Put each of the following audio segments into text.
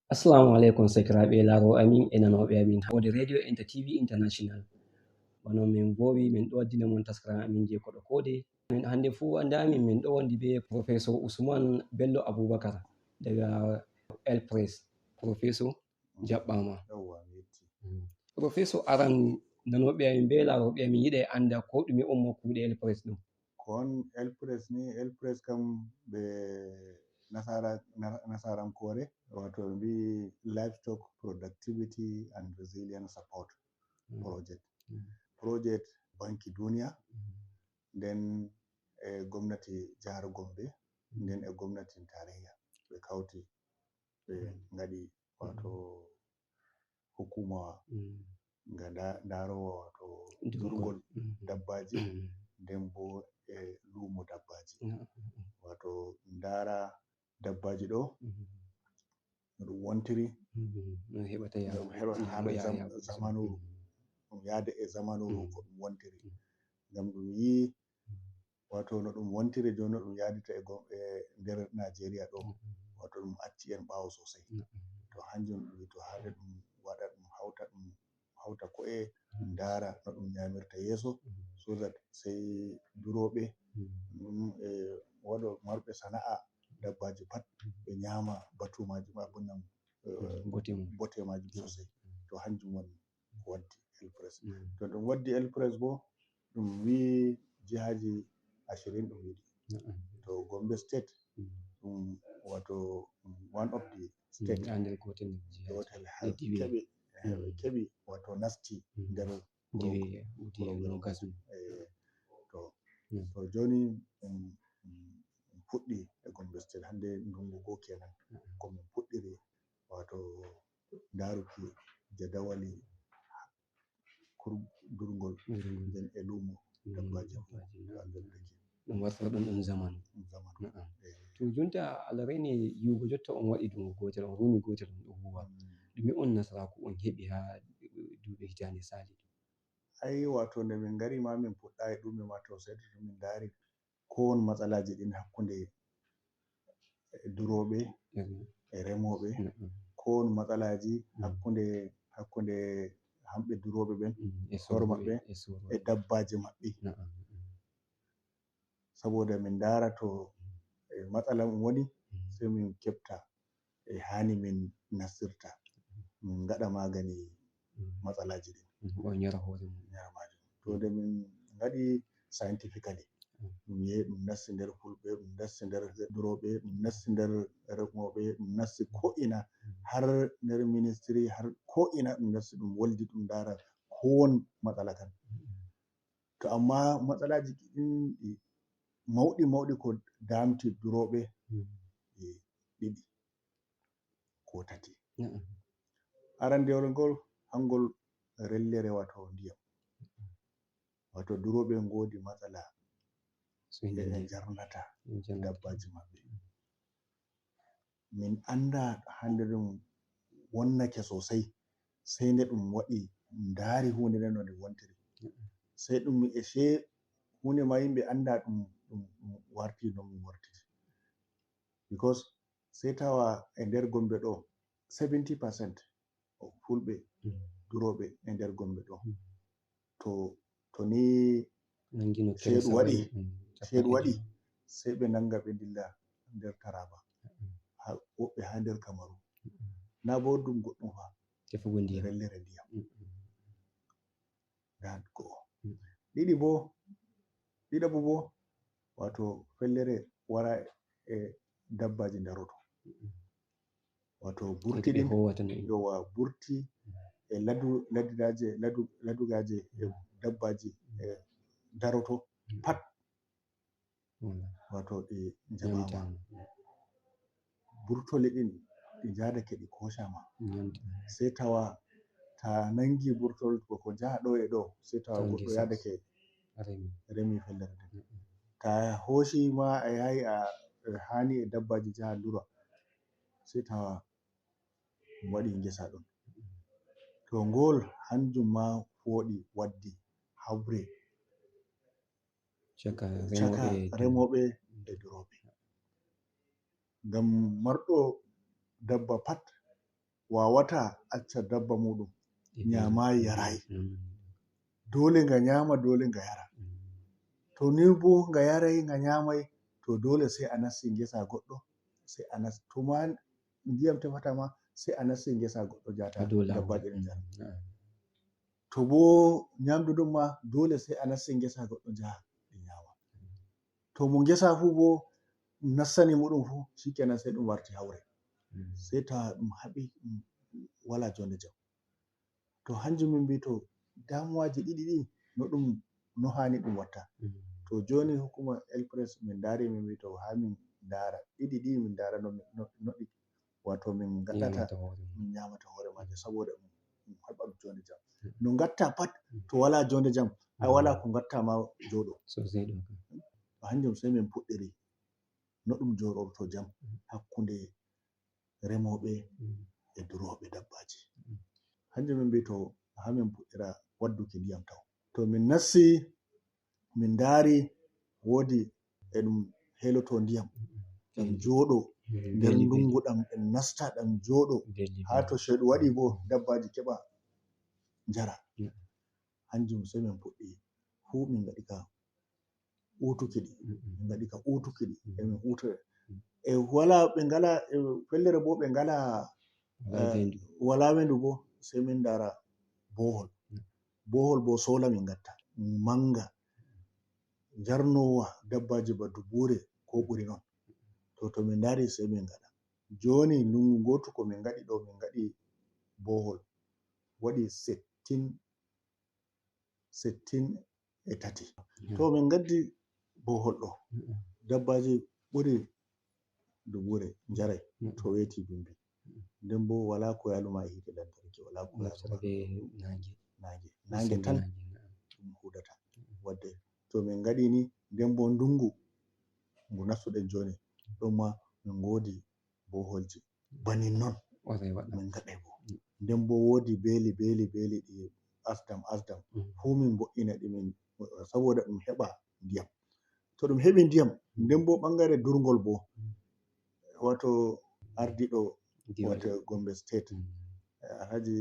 Assalamu alaikum sakiraaɓe laaroɓe amin e nanoɓe amin hawde radio enta TV international. Bano min bowi min ɗo waddina mon taskaram amin je koɗo kode. Min hande fu andamin min ɗo wondi be Professor Usman Bello Abubakar daga El Press. Professor jaɓɓama. Professor aran nanoɓe amin be laaroɓe amin yiɗa e anda ko ɗume on mo kuuɗe El Press ɗum. Kon El Press ni El Press kam ɓe nasarankore wato ɓe livestock productivity and resilience support project banki duniya nden e gwamnati jihar Gombe nden e gwamnatin tarayya ɓe kauti ɓe ngaɗi wato hukuma nga darowa wato durgol dabbaji nden bo e lumo dabbaji wato ndara dabbaji ɗo ɗum wontiri heɓata zamanu ɗum yaada e zamanu ko ɗum wontiri ngam ɗum yi wato no ɗum wontiri joni no ɗum yadita e nder Najeriya ɗo wato ɗum acci en ɓawo sosai to hanjum ɗum to hade ɗum waɗa ɗum hauta ko'e ndara no ɗum nyamirta yeso so that sai duroɓe e waɗo marɓe sana'a dabbaji pat ɓe nyama batumaji abunnan bote maji sosai to hanjum woni ko waddi El Press to ɗum waddi El Press bo ɗum wi jihaji 20 ɗum yiɗi to Gombe state ɗum wato one of the state hotel keɓi wato nasti nder to joni fuɗɗi e Gombe state hande ndungu go kenan ko min fuɗɗiri wato daruki jadawali durgol nden e lumo dabbaji ɗum wartata ɗum zamanu. To jonta Allah reni yiwugo jotta on waɗi dungu gotel on rumi gotel on ɗo huwa ɗume on nasaraku on heɓi ha duɓe hitande sali. Ai wato nde min ngari ma min puɗɗai ɗume ma to sai to min dari ko won matsalaji ɗin hakkunde duroɓe e remoɓe ko won matsalaji hakkunde hamɓe duroɓe ɓen e sor maɓɓe e dabbaji maɓɓe saboda min dara to matsala woni sai min kefta e hani min nasirta min gaɗa magani matsalaji ɗin to nde min ngaɗi scientifically ɗum yehi ɗum nasti nder fulɓe ɗum nasti nder duroɓe ɗum nasti nder remoɓe ɗum nasti ko ina har nder ministry har ko ina ɗum nasti ɗum woldi ɗum dara kowon matsala kan to amma matsalaji ɗin mauɗi ko damti duroɓe ɗiɗi ko tati arandewol ngol hangol rellere wato ndiyam wato duroɓe ngodi matsala e jarnata dabbaji maɓɓe min anda hande ɗum wonnake sosai sai nde ɗum waɗi dari hunde nden no nde wontiri sai ɗum hunde ma yimɓe anda ɗum warti no ɗum wartiti because sai tawa e nder Gombe ɗo 70% fulɓe duroɓe e nder Gombe ɗo to ni shedu waɗi sai ɓe nanga ɓe dilla nder Taraba woɓɓe ha nder Kamaru na bo ɗum goɗɗum fa tefugo rellere ndiyam ko ɗiɗaɓo bo wato fellere wara e dabbaji daroto wato burti ɗin yowa burti e ladugaje e dabbaji e daroto pat wato ɗi jamama burtoli ɗin ɗi jadake ɗi koshama sai tawa ta nangi burtol ko jaha ɗo e ɗo sai tawa goɗɗo yadake remi fellere nden ta hoshi ma a yahi a hani e dabbaji jaha dura sai tawa waɗi ngesa ɗon to ngol hanjum ma woɗi waddi habre chaka remoɓe e duroɓe ngam marɗo dabba pat wawata acca dabba muɗum nyamayi yarayi, dole nga nyama, dole nga yara. To ni bo nga yarai nga nyamai, to dole sai a nasti ngesa goɗɗo, sai a nasti to ma ndiyam tefatama sai a nasti ngesa goɗɗo jata dabbaji ɗin jara. To bo nyamdu ɗum ma dole sai a nasti ngesa goɗɗo jaha ɗi nyama. To mo ngesa fu bo nastani muɗum fu shikenan sai ɗum warti haure, sai ta ɗum haɓi wala jonde jam. To hanjum min mbi to damuwaji ɗiɗi ɗi no hani ɗum watta. To joni hukuma elpres min dari min mbi to ha min dara ɗiɗi ɗi min dara noɗi wato min gaɗata min nyamata hore maje saboda ɗum heɓa jonde jam. No gatta pat to wala jonde jam ai wala ko gatta ma joɗo. Hanjum sai min puɗɗiri no ɗum joɗorto jam hakkunde remoɓe e duroɓe dabbaji. Hanjum min mbi to ha min puɗɗira wadduki ndiyam taw. To min nassi min dari wodi e ɗum heloto ndiyam ɗam joɗo nder ndungu ɗam ɗen nasta ɗam joɗo ha to sheɗu waɗi bo dabbaji keɓa njara. Hanjum sai min puɗɗi fu min gaɗi ka utukiɗi, min gaɗi ka utukiɗi e min utoya e wala ɓe ngala fellere bo ɓe ngala wala wendu bo sai min dara bohol. Bohol bo sola min gatta manga jarnowa dabbaji ba dubbure ko ɓuri non. To min dari sai min gaɗa. Joni ndungu gotu ko min gaɗi ɗo min gaɗi bohol waɗi 63. To min gaddi bohol ɗo dabbaji ɓuri dubbure njarai to weti bimbi. Nden bo wala ko yaluma e hite lantarki, wala ko nange tan ɗum hudata wadde. To min gaɗi ni nden bo ndungu ngu nastuɗen joni ɗon ma min godi boholji banin non min gaɗai bo. Nden bo wodi beli ɗi asdam fu min bo'ina ɗi min saboda ɗum heɓa ndiyam. To ɗum heɓi ndiyam nden bo ɓangare durgol bo wato ardiɗo wato Gombe State Alhaji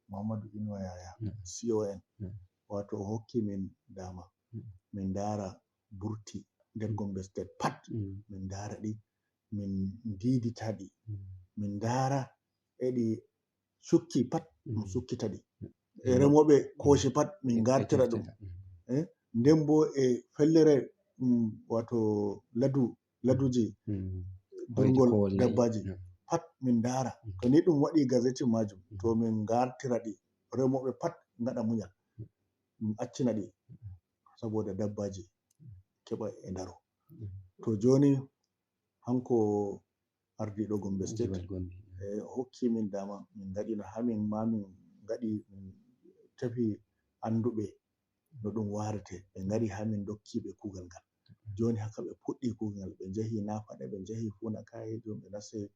Muhammadu Inuwa Yaya CON wato hokki min dama min dara burti nder Gombe State pat min dara ɗi min didita ɗi min dara eɗi sukki pat min sukkita ɗi e remoɓe koshi pat min gartira ɗum nden bo e fellere wato laduji durgol dabbaji pat min dara. To ni ɗum waɗi gazetin majum to min gartira ɗi remoɓe pat gaɗa munyal min accina ɗi saboda dabbaji keɓa e daro. To joni hanko ardiɗo Gombe State hokki min dama min gaɗino hamin ma min gaɗi min tefi anduɓe no ɗum warate ɓe ngari hamin dokkiɓe kugal ngal. Joni haka ɓe puɗɗi kugal ɓe jahi Nafaɗa, ɓe jahi Funakaye, ɓe nasti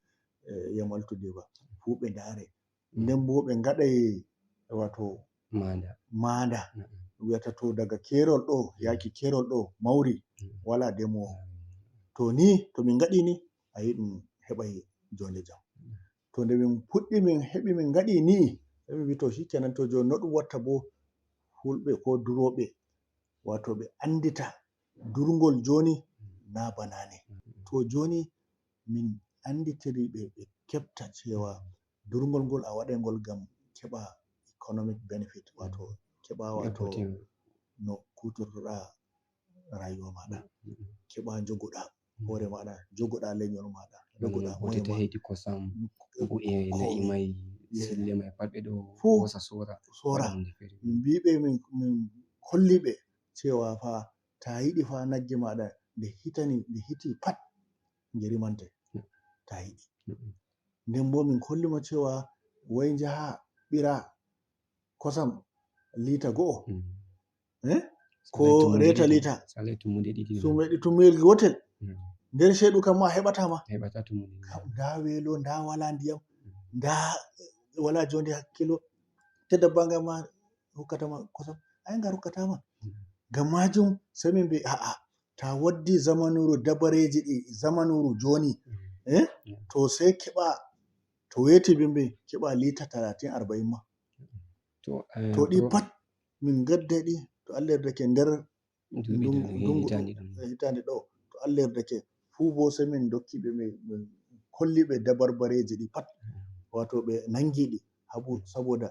Yamaltu Deba fu ɓe dare. Nden bo ɓe ngaɗai wato manda wiyata to daga Kerol ɗo yaki Kerol ɗo Mauri wala demowo. To ni to min gaɗi ni ayi ɗum heɓai jonde jam. To nde min puɗɗi min heɓi min gaɗi ni sai min wi to shikenan to joni no ɗum watta bo fulɓe ko duroɓe wato ɓe andita durgol joni na banane. To joni min anditiri ɓe keɓta cewa durgol ngol a waɗai ngol ngam keɓa economic benefit wato keɓa wato no kutortoɗa rayuwa maɗa, keɓa jogoɗa hore maɗa, jogoɗa lenyol maɗa, jogoɗa moye ma hedi kosam bu'e na'i mai sille mai pat ɓe ɗo hosa sora. Min mbiɓe min holliɓe cewa fa ta yiɗi fa nagge maɗa nde hiti pat nge rimante ta yiɗi. Nden bo min hollima cewa wai jaha ɓira kosam lita go'o ko reta lita tummuɗi gotel nder sheɗu kam ma heɓatama. Nda welo, nda wala ndiyam, nda wala jonde hakkilo, te dabbaga ma hokkatama kosam ai nga rokkatama. Ngam majum sai min mbi a'a ta waddi zamanuru dabareji ɗi zamanuru joni to sai keɓa to to weti bimbe keɓa lita 30-40 ma. To To ɗi pat min gaddai ɗi to Allah yardake nder dungu hitande ɗo to Allah yardake fu bo sai min dokki ɓe min kolli ɓe dabarbareji ɗi pat wato ɓe nangi ɗi habu saboda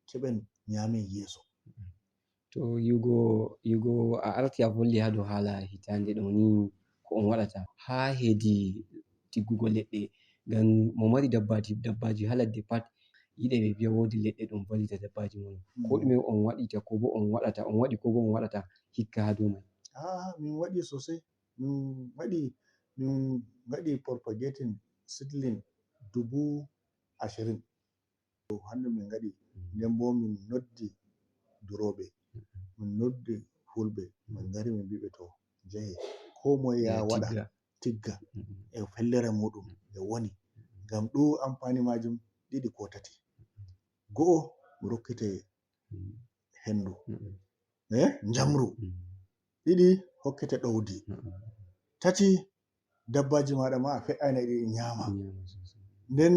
keɓen nyamen yeso. To yugo a arti a volli ha dow hala hitande ɗo ni ko on waɗata ha hedi tiggugo leɗɗe, ngam mo mari dabbaji ha ladde pat yiɗe ɓe viya wodi leɗɗe ɗum vallita dabbaji mon, ko ɗume on waɗita ko bo on waɗata, on waɗi ko bo on waɗata hikka ha dow mai. Min waɗi sosai, min waɗi propagating seedling 20,000 to hande min gaɗi, nden bo min noddi duroɓe, min noddi fulɓe, min ngari min mbiɓe to jehe ko moye ya waɗa tigga e fellere muɗum e woni, ngam ɗo amfani majum ɗiɗi ko tati. Go'o rokkete hendu njamru, ɗiɗi hokkete ɗowdi, tati dabbaji maɗa ma a fe'aina ɗi nyama, nden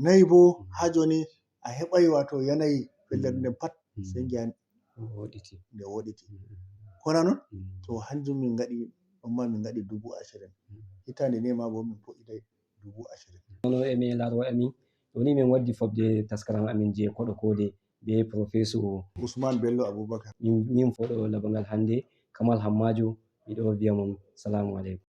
nayi bo ha joni a heɓai wato yanayi fellere nden pat sai giya nde woɗiti. Kona non to hanjum min gaɗi ɗumma min gaɗi 20,000 hitande ne ma bo min fuɗɗitai 20,000. Ono emin laroɓe amin ɗoni min waddi fobde taskaram amin je koɗo kode be professor Usman Bello Abubakar. Min foɗo labangal hande Kamal Hammajo, miɗo wiya mon salamu alaikum.